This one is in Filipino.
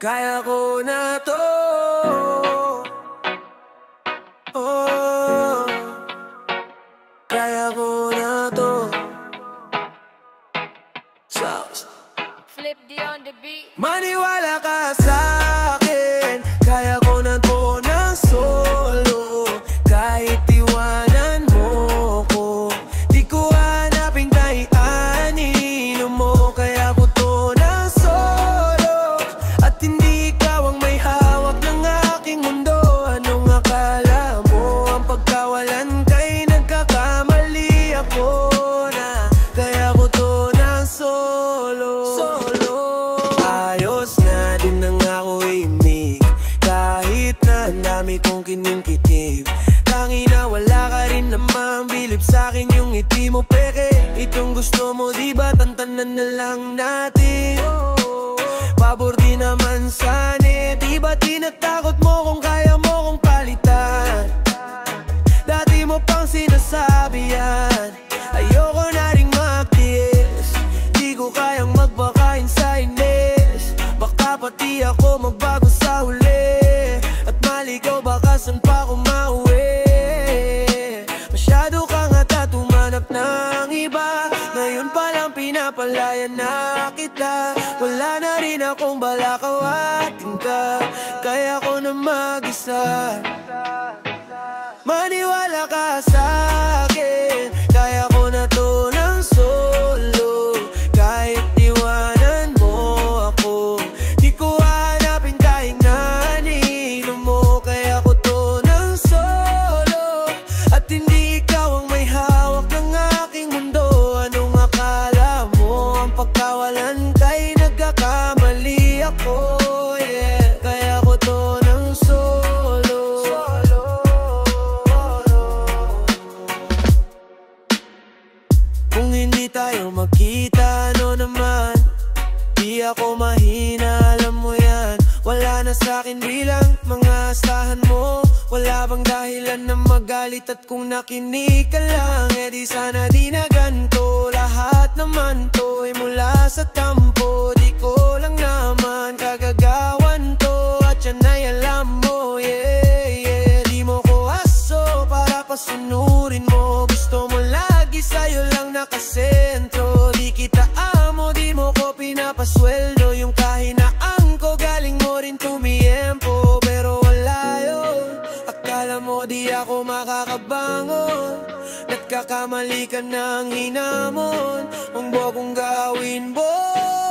Kaya ko na to. Oh, kaya ko na to. Flip D on the beat. Maniwala ka sa akin, kaya ko na to ng solo. Kahit iwanan mo ko, di ko hanapin kahit anino mo. Kaya ko to ng solo, at hindi ikaw ang may hawak ng aking mundo. Anong akala mo? Ang pagkawalan kay nagkakamali ako na. Kaya ko to ng solo. Ayos na din ang ako imig, kahit na ang dami kong kinimkitig. Tangina wala ka rin naman bilib sa'kin yung ngiti mo peke. Itong gusto mo diba tantanan na lang natin. Pabor di naman sana, diba tinatakot mo kung kaya mo kong palitan. Dati mo pang sinasabi yan, ayoko na ring magtiis. Di ko kayang magbakain sa inis, baka pati ako magbago sa huli. At maligaw baka san pa ako mauwi. Masyado ka nga tumanap ng iba, ngayon palang pinapalayan na kita. Wala na rin akong balakawatin ka, kaya ko na mag-isa. Maniwala ka sa akin, kaya ko na to ng solo. Kahit iwanan mo ako, di ko hanapin kahit nanino mo. Kaya ko to ng solo, at hindi ikaw ang may hawak ng aking mundo. Anong akala mo? Ang pagkawalan kay nagkakamali ako, yeah. Kaya ko to ng solo. Kung hindi tayo magkita, ano naman? Di ako mahina, alam mo yan. Wala na sa'kin bilang mga asahan mo. Wala bang dahilan na magalit at kung nakinig ka lang, eh di sana di na ganito. Lahat naman to ay mula sa tampo. Di ko lang naman kagagawan to, at yan ay alam mo, yeah, yeah. Di mo ko aso para pasunurin mo. Gusto mo lagi sa'yo lang nakasentro. Di kita amo, di mo ko pinapasweldo. Yung kahinaan ko galing mo rin tumiyempo. Pero wala yun, akala mo di ako makakabangon. Nagkakamali ka ng hinamon, ang buwag kong gawin, boy.